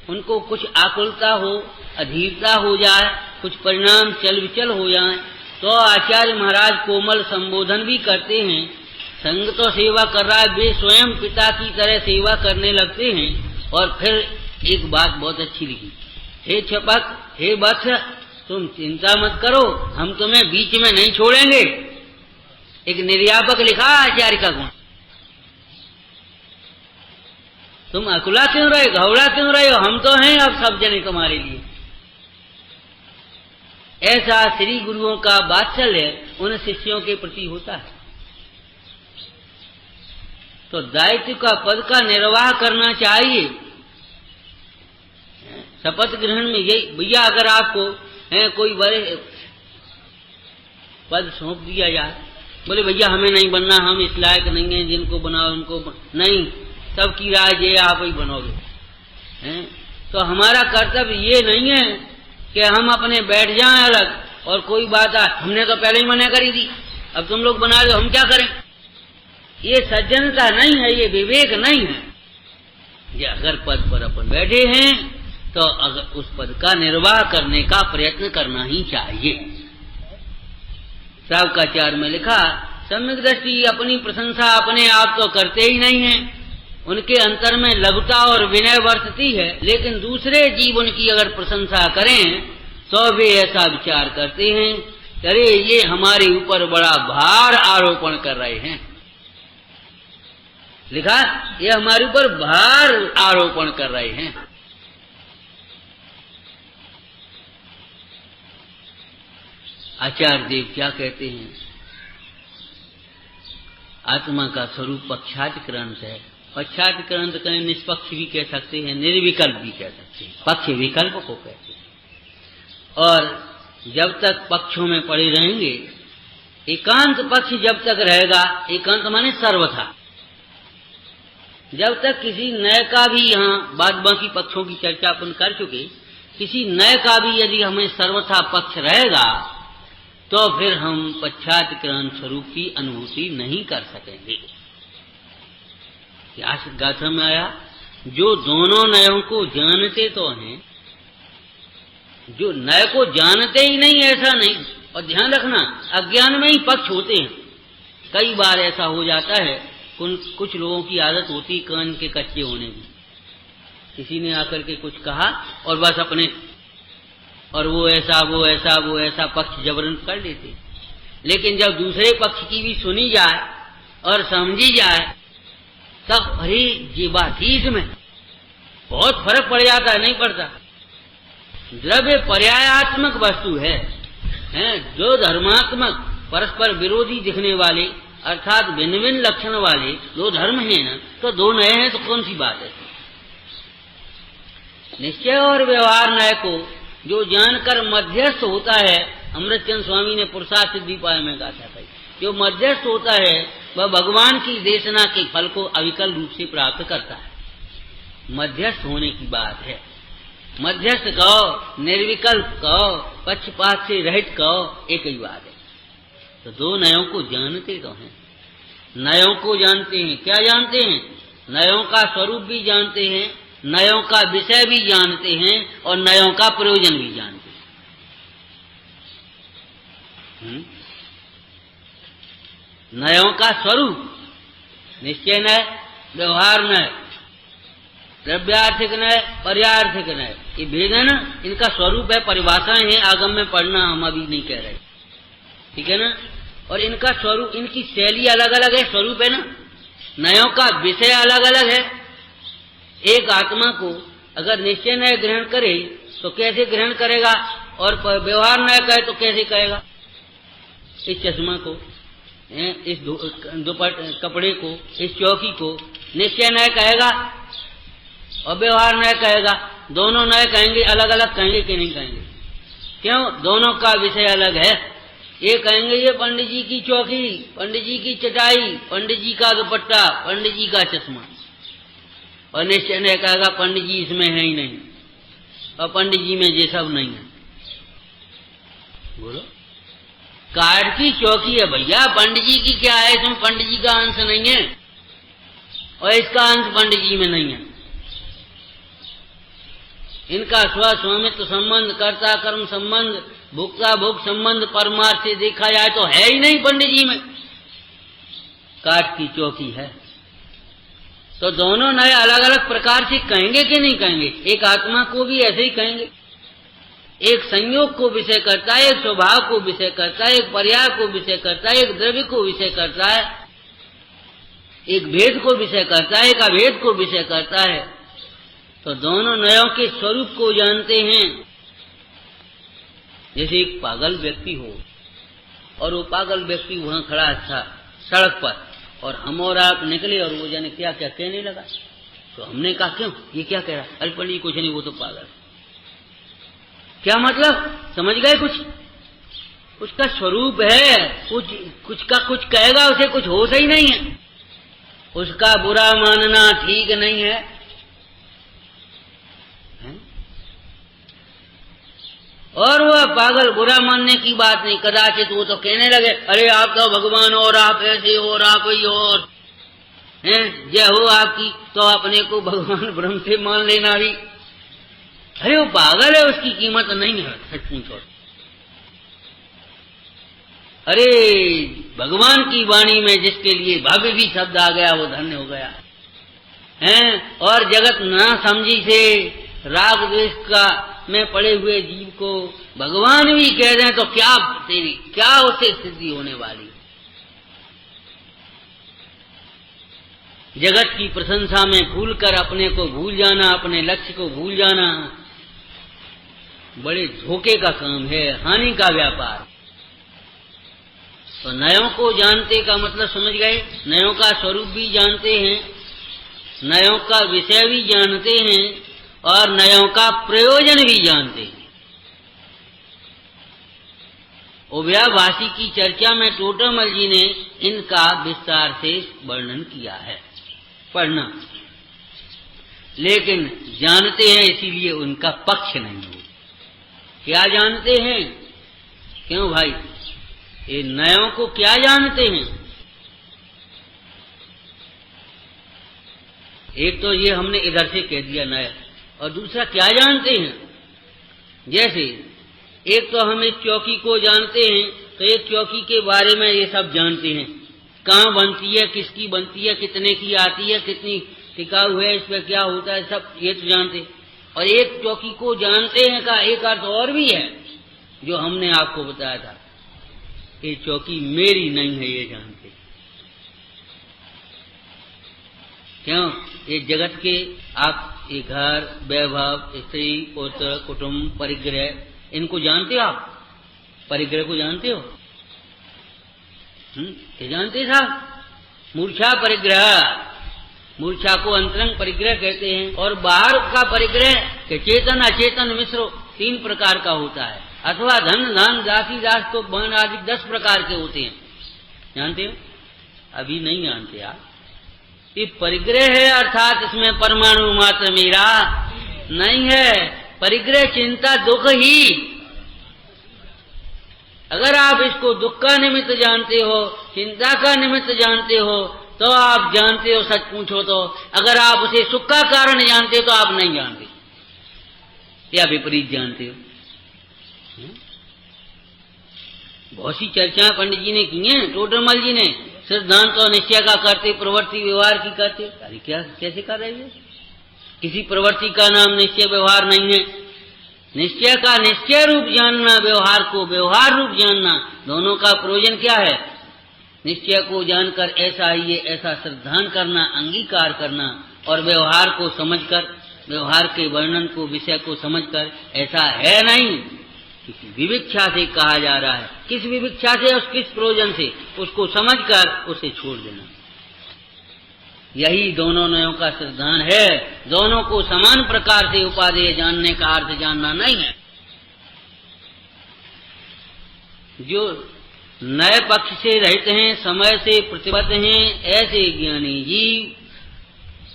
उनको कुछ आकुलता हो, अधीरता हो जाए, कुछ परिणाम चल विचल हो जाए, तो आचार्य महाराज कोमल संबोधन भी करते हैं। संग तो सेवा कर रहा है, वे स्वयं पिता की तरह सेवा करने लगते हैं। और फिर एक बात बहुत अच्छी लिखी, हे छपक, हे वत्स, तुम चिंता मत करो, हम तुम्हें बीच में नहीं छोड़ेंगे। एक निर्यापक लिखा आचार्य का गुण, तुम अकुला क्यों रहे, घबरा क्यों रहे हो, हम तो हैं अब सब जने तुम्हारे लिए। ऐसा श्री गुरुओं का वात्सल्य उन शिष्यों के प्रति होता है। तो दायित्व का पद का निर्वाह करना चाहिए। शपथ ग्रहण में यही, भैया अगर आपको कोई बड़े पद सौंप दिया जाए, बोले भैया हमें नहीं बनना, हम इस लायक नहीं हैं, जिनको बनाओ उनको नहीं, सबकी राय ये आप ही बनोगे। तो हमारा कर्तव्य ये नहीं है कि हम अपने बैठ जाएं अलग और कोई बात आए, हमने तो पहले ही मना करी थी, अब तुम लोग बना लो, हम क्या करें। ये सज्जनता नहीं है, ये विवेक नहीं है। ये अगर पद पर अपन बैठे हैं तो अगर उस पद का निर्वाह करने का प्रयत्न करना ही चाहिए। श्रावकाचार्य में लिखा, सम्यक दृष्टि अपनी प्रशंसा अपने आप तो करते ही नहीं है, उनके अंतर में लघुता और विनय वर्तती है, लेकिन दूसरे जीव उनकी अगर प्रशंसा करें तो वे ऐसा विचार करते हैं अरे ये हमारे ऊपर बड़ा भार आरोपण कर रहे हैं। लिखा, ये हमारे ऊपर भार आरोपण कर रहे हैं। आचार्य देव क्या कहते हैं? आत्मा का स्वरूप पक्षातिक्रांत है। पक्षातिक्रांत कहें, निष्पक्ष भी कह सकते हैं, निर्विकल्प भी कह सकते हैं, पक्ष विकल्प को कहते हैं। और जब तक पक्षों में पड़े रहेंगे, एकांत पक्ष जब तक रहेगा, एकांत माने सर्वथा, जब तक किसी नए का भी, यहाँ बाद बाकी पक्षों की चर्चा अपन कर चुके, किसी नए का भी यदि हमें सर्वथा पक्ष रहेगा तो फिर हम पश्चात्क्रांत स्वरूप की अनुभूति नहीं कर सकेंगे। क्या गाथा में आया, जो दोनों नयों को जानते तो हैं, जो नए को जानते ही नहीं ऐसा नहीं। और ध्यान रखना, अज्ञान में ही पक्ष होते हैं। कई बार ऐसा हो जाता है, कुछ लोगों की आदत होती कान के कच्चे होने की। किसी ने आकर के कुछ कहा और बस अपने, और वो ऐसा पक्ष जबरन कर लेते। लेकिन जब दूसरे पक्ष की भी सुनी जाए और समझी जाए तब अरे ये बात ही इसमें बहुत फर्क पड़ जाता है। नहीं पड़ता। द्रव्य पर्यायात्मक वस्तु है, जो धर्मात्मक परस्पर विरोधी दिखने वाले अर्थात भिन्न भिन्न लक्षण वाले दो धर्म हैं ना, तो दो नए हैं तो कौन सी बात है। निश्चय और व्यवहार नय को जो जानकर मध्यस्थ होता है, अमृतचंद स्वामी ने पुरुषार्थ सिद्धिपाय में गाथा कही, जो मध्यस्थ होता है वह भगवान की देशना के फल को अविकल रूप से प्राप्त करता है। मध्यस्थ होने की बात है। मध्यस्थ कहो, निर्विकल्प कहो, पक्षपात से रहित कहो, एक ही बात है। तो दो नयों को जानते तो हैं, नयों को जानते हैं। क्या जानते हैं? नयों का स्वरूप भी जानते हैं, नयों का विषय भी जानते हैं और नयों का प्रयोजन भी जानते हैं। नयों का स्वरूप, निश्चय नय, व्यवहार नय, द्रव्यार्थिक नय, पर्यार्थिक नय, ये भेद है ना, इनका स्वरूप है, परिभाषाएं हैं, आगम में पढ़ना हम अभी नहीं कह रहे, ठीक है ना। और इनका स्वरूप, इनकी शैली अलग अलग है, स्वरूप है ना। नयों का विषय अलग अलग है। एक आत्मा को अगर निश्चय नय ग्रहण करे तो कैसे ग्रहण करेगा, और व्यवहार नय कहे तो कैसे कहेगा। इस चश्मा को, इस कपड़े को, इस चौकी को निश्चय नय कहेगा और व्यवहार नय कहेगा। दोनों नय कहेंगे, अलग अलग कहेंगे कि नहीं कहेंगे? क्यों? दोनों का विषय अलग है। ये कहेंगे ये पंडित जी की चौकी, पंडित जी की चटाई, पंडित जी का दुपट्टा, पंडित जी का चश्मा, और निश्चय नय कहेगा पंडित जी इसमें है ही नहीं, और पंडित जी में ये सब नहीं है। बोलो, काठ की चौकी है भैया, पंडित जी की क्या है, इसमें पंडित जी का अंश नहीं है और इसका अंश पंडित जी में नहीं है। इनका स्वामित्व संबंध, कर्ता कर्म संबंध, भुक्ता भोग संबंध परमार्थ से देखा जाए तो है ही नहीं पंडित जी में, काठ की चौकी है। तो दोनों नए अलग अलग प्रकार से कहेंगे कि नहीं कहेंगे? एक आत्मा को भी ऐसे ही कहेंगे। एक संयोग को विषय करता है, एक स्वभाव को विषय करता है, एक पर्याय को विषय करता है, एक द्रव्य को विषय करता है, एक भेद को विषय करता है, एक अभेद को विषय करता है। तो दोनों नयों के स्वरूप को जानते हैं। जैसे एक पागल व्यक्ति हो और वो पागल व्यक्ति वहां खड़ा था सड़क पर, और हम और आप निकले और वो जाने क्या क्या कहने लगा, तो हमने कहा क्यों, ये क्या कह रहा? अरे पंडित कुछ नहीं, वो तो पागल। क्या मतलब? समझ गए? कुछ उसका स्वरूप है, कुछ का कुछ कहेगा, उसे कुछ होश ही नहीं है, उसका बुरा मानना ठीक नहीं है। और वह पागल बुरा मानने की बात नहीं, कदाचित वो तो कहने लगे अरे आप तो भगवान और आप ऐसे हो और आप ही और हैं, जय हो आपकी, तो अपने को भगवान ब्रह्म से मान लेना भी। अरे वो पागल है, उसकी कीमत नहीं है सचमुच। अरे भगवान की वाणी में जिसके लिए भव्य भी शब्द आ गया वो धन्य हो गया है। और जगत ना समझी से राग द्वेष का में पड़े हुए जीव को भगवान भी कह दें तो क्या उससे सिद्धि होने वाली। जगत की प्रशंसा में भूलकर अपने को भूल जाना, अपने लक्ष्य को भूल जाना बड़े धोखे का काम है, हानि का व्यापार। तो नयों को जानते का मतलब समझ गए, नयों का स्वरूप भी जानते हैं, नयों का विषय भी जानते हैं और नयों का प्रयोजन भी जानते हैं। उभयाभाषी की चर्चा में टोटामल जी ने इनका विस्तार से वर्णन किया है, पढ़ना। लेकिन जानते हैं इसीलिए उनका पक्ष नहीं हो। क्या जानते हैं? क्यों भाई, ये नयों को क्या जानते हैं? एक तो ये हमने इधर से कह दिया नया, और दूसरा क्या जानते हैं? जैसे एक तो हम इस चौकी को जानते हैं, तो एक चौकी के बारे में ये सब जानते हैं, कहाँ बनती है, किसकी बनती है, कितने की आती है, कितनी टिकाऊ है, इस पर क्या होता है, सब ये तो जानते हैं। और एक चौकी को जानते हैं का एक अर्थ और भी है, जो हमने आपको बताया था, ये चौकी मेरी नहीं है, ये जानते। क्यों? ये जगत के आप ये घर, वैभव, स्त्री, पुत्र, कुटुंब, परिग्रह, इनको जानते हो आप? परिग्रह को जानते हो? ये जानते साहब? मूर्छा परिग्रह, मूर्छा को अंतरंग परिग्रह कहते हैं। और बाहर का परिग्रह के चेतन अचेतन मिश्र 3 प्रकार का होता है, अथवा धन धान दासी दास तो बन आदि 10 प्रकार के होते हैं। जानते हो? अभी नहीं जानते आप। ये परिग्रह है, अर्थात इसमें परमाणु मात्र मेरा नहीं है। परिग्रह चिंता दुख ही। अगर आप इसको दुख का निमित्त जानते हो, चिंता का निमित्त जानते हो, तो आप जानते हो। सच पूछो तो अगर आप उसे सुख का कारण जानते हो तो आप नहीं जानते, या विपरीत जानते हो। बहुत सी चर्चा पंडित जी ने की हैं, टोटामल जी ने। सिद्धांत और निश्चय का करते, प्रवृत्ति व्यवहार की करते। अरे क्या, कैसे कर रहे हैं? किसी प्रवृत्ति का नाम निश्चय व्यवहार नहीं है। निश्चय का निश्चय रूप जानना, व्यवहार को व्यवहार रूप जानना, दोनों का प्रयोजन क्या है? निश्चय को जानकर ऐसा ही है ऐसा सिद्धांत करना, अंगीकार करना, और व्यवहार को समझकर, व्यवहार के वर्णन को, विषय को समझकर ऐसा है नहीं, किसी विविक्षा से कहा जा रहा है। किस विविक्षा से और किस प्रयोजन से, उसको समझकर उसे छोड़ देना। यही दोनों नयों का सिद्धांत है। दोनों को समान प्रकार से उपादेय जानने का अर्थ जानना नहीं है। जो नए पक्ष से रहित हैं, समय से प्रतिबद्ध हैं, ऐसे ज्ञानी जीव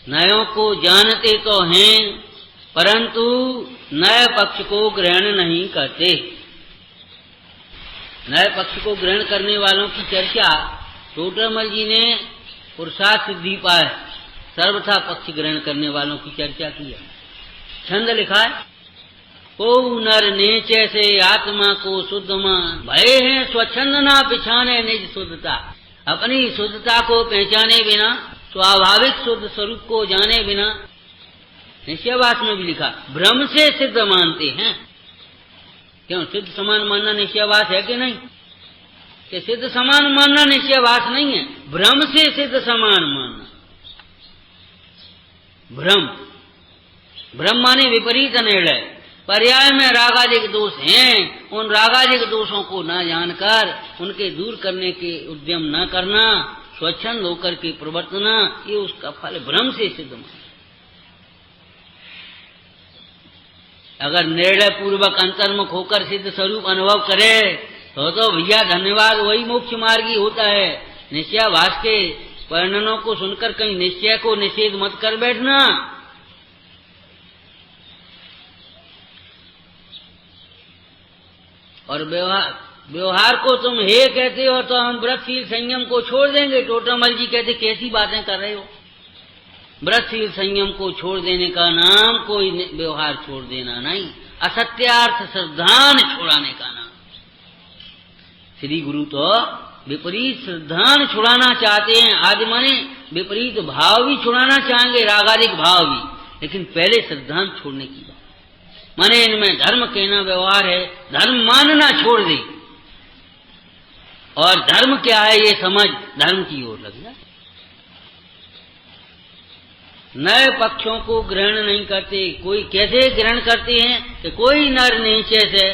नयों को जानते तो हैं, परंतु नए पक्ष को ग्रहण नहीं करते। नए पक्ष को ग्रहण करने वालों की चर्चा टोटामल जी ने पुरुषार्थ सिद्धि पाए सर्वथा पक्ष ग्रहण करने वालों की चर्चा की है। छंद लिखा है, को नर नीचे से आत्मा को शुद्ध मान, भय है स्वच्छंद ना पिछाने निज शुद्धता। अपनी शुद्धता को पहचाने बिना, स्वाभाविक शुद्ध स्वरूप को जाने बिना, निश्चयवास में भी लिखा, भ्रम से सिद्ध मानते हैं। क्यों? सिद्ध समान मानना निश्चयवास है कि नहीं? कि सिद्ध समान मानना निश्चयवास नहीं है, भ्रम से सिद्ध समान मानना। भ्रम, भ्रम माने विपरीत निर्णय। पर्याय में रागादिक दोष हैं, उन रागादिक दोषों को न जानकर उनके दूर करने के उद्यम न करना, स्वच्छंद होकर के प्रवर्तना, ये उसका फल भ्रम से सिद्ध मानना। अगर निर्णय पूर्वक अंतर्मुख होकर सिद्ध स्वरूप अनुभव करे तो भैया धन्यवाद, वही मोक्ष मार्गी होता है। निश्चयाभास के वर्णनों को सुनकर कहीं निश्चय को निषेध मत कर बैठना। और व्यवहार को तुम हे कहते हो तो हम व्रतशील संयम को छोड़ देंगे। टोटामल जी कहते कैसी बातें कर रहे हो? व्रतशील संयम को छोड़ देने का नाम कोई व्यवहार छोड़ देना नहीं, असत्यार्थ श्रद्धान छुड़ाने का नाम। श्री गुरु तो विपरीत श्रद्धान छुड़ाना चाहते हैं। आदि माने विपरीत भाव भी छुड़ाना चाहेंगे, रागादिक भाव भी, लेकिन पहले श्रद्धान छोड़ने की बात। माने इनमें धर्म कहना व्यवहार है, धर्म मानना छोड़ दे और धर्म क्या है ये समझ धर्म की ओर लग जाए। नए पक्षों को ग्रहण नहीं करते। कोई कैसे ग्रहण करते हैं कि कोई नर नीचे से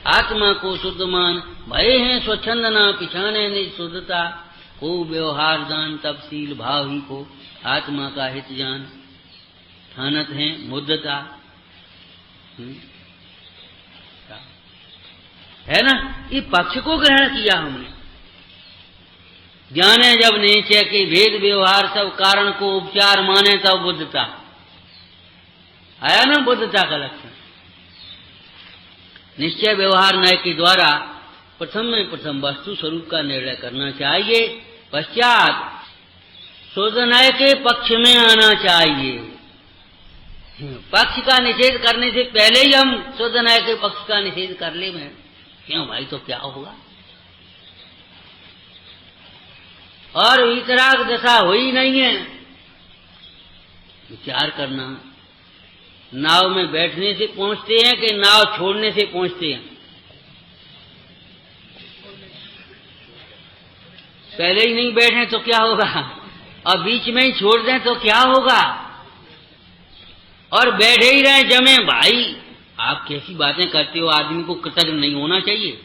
आत्मा को शुद्ध मान, भय हैं स्वच्छंद ना पिछाने निज शुद्धता, को व्यवहार दान तपशील भाव ही को आत्मा का हित जान, ठानत है मुद्दता। है ना, ये पक्ष को ग्रहण किया हमने। ज्ञाने जब निश्चय के भेद व्यवहार सब कारण को उपचार माने तब बुद्धता आया ना, बुद्धता का लक्षण। निश्चय व्यवहार न्याय के द्वारा प्रथम वस्तु स्वरूप का निर्णय करना चाहिए, पश्चात शुद्ध न्याय के पक्ष में आना चाहिए। पक्ष का निषेध करने से पहले ही हम शुद्ध न्याय के पक्ष का निषेध कर ले में, क्यों भाई तो क्या होगा। और वितराग दशा हुई नहीं है। विचार करना, नाव में बैठने से पहुंचते हैं कि नाव छोड़ने से पहुंचते हैं। पहले ही नहीं बैठे तो क्या होगा, और बीच में ही छोड़ दें तो क्या होगा, और बैठे ही रहे जमे। भाई आप कैसी बातें करते हो, आदमी को कृतज्ञ नहीं होना चाहिए।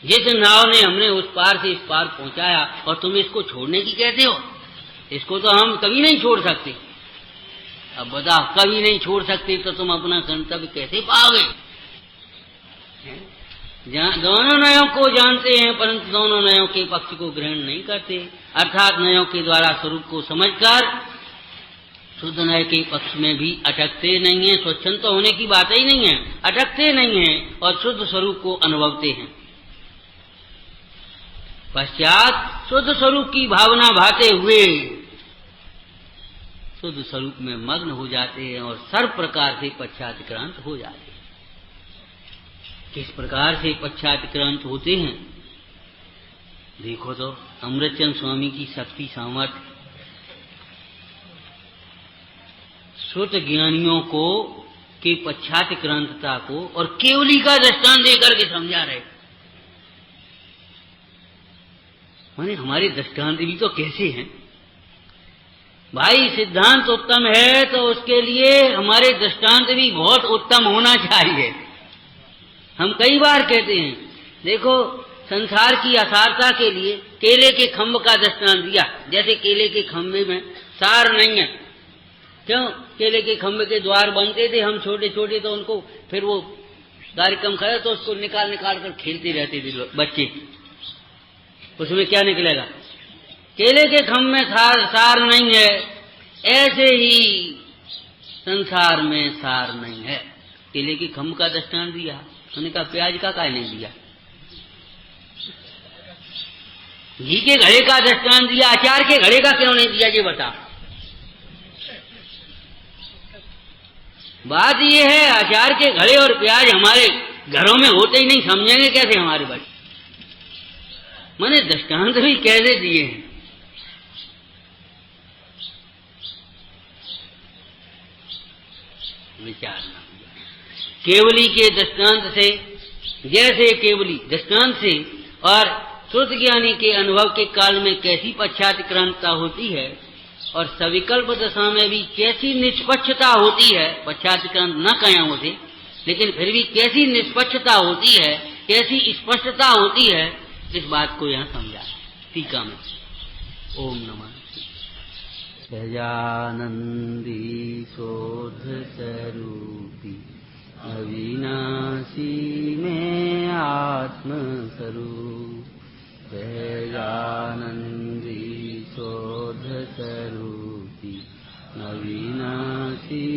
जिस नाव ने हमने उस पार से इस पार पहुंचाया और तुम इसको छोड़ने की कहते हो, इसको तो हम कभी नहीं छोड़ सकते। अब बताओ, कभी नहीं छोड़ सकते तो तुम अपना गंतव्य कैसे पाओगे। दोनों नयों को जानते हैं परंतु दोनों नयों के पक्ष को ग्रहण नहीं करते, अर्थात नयों के द्वारा स्वरूप को समझकर शुद्ध नय के पक्ष में भी अटकते नहीं है। स्वच्छंद तो होने की बात ही नहीं है, अटकते नहीं है और शुद्ध स्वरूप को अनुभवते हैं। पश्चात शुद्ध स्वरूप की भावना भाते हुए शुद्ध स्वरूप में मग्न हो जाते हैं और सर्व प्रकार से पश्चातिक्रांत हो जाते हैं। किस प्रकार से पश्चातिक्रांत होते हैं देखो तो, अमृतचंद स्वामी की शक्ति सामर्थ्य श्रुत ज्ञानियों को के पश्चातिक्रांतता को और केवली का दृष्टांत देकर के समझा रहे। माने हमारे दृष्टांत भी तो कैसे हैं भाई। सिद्धांत उत्तम है तो उसके लिए हमारे दृष्टांत भी बहुत उत्तम होना चाहिए। हम कई बार कहते हैं, देखो संसार की असारता के लिए केले के खंभ का दृष्टांत दिया। जैसे केले के खंभे में सार नहीं है, क्यों, केले के खंभे के द्वार बनते थे, हम छोटे छोटे तो उनको फिर वो कार्यक्रम करे तो उसको निकाल निकाल कर खेलते रहते थे बच्चे। उसमें क्या निकलेगा, केले के खंभ में सार नहीं है, ऐसे ही संसार में सार नहीं है। केले के खंभ का दृष्टांत दिया, उन्होंने कहा प्याज का काहे नहीं दिया। घी के घड़े का दृष्टांत दिया, अचार के घड़े का क्यों नहीं दिया, ये बता। बात ये है, अचार के घड़े और प्याज हमारे घरों में होते ही नहीं, समझेंगे कैसे हमारे बच्चे। मैंने दृष्टांत भी कैसे दिए हैं। विचारना केवली के दृष्टांत से, जैसे केवली दृष्टांत से और श्रुत ज्ञानी के अनुभव के काल में कैसी पश्चातिक्रांतता होती है और सविकल्प दशा में भी कैसी निष्पक्षता होती है। पश्चातिक्रांत न कहें उसे, लेकिन फिर भी कैसी निष्पक्षता होती है, कैसी स्पष्टता होती है, इस बात को यहाँ समझा टीका में। ओम नमः सजानंदी शोध स्वरूपी अविनाशी में आत्म स्वरूप, सजानंदी शोध स्वरूपी अविनाशी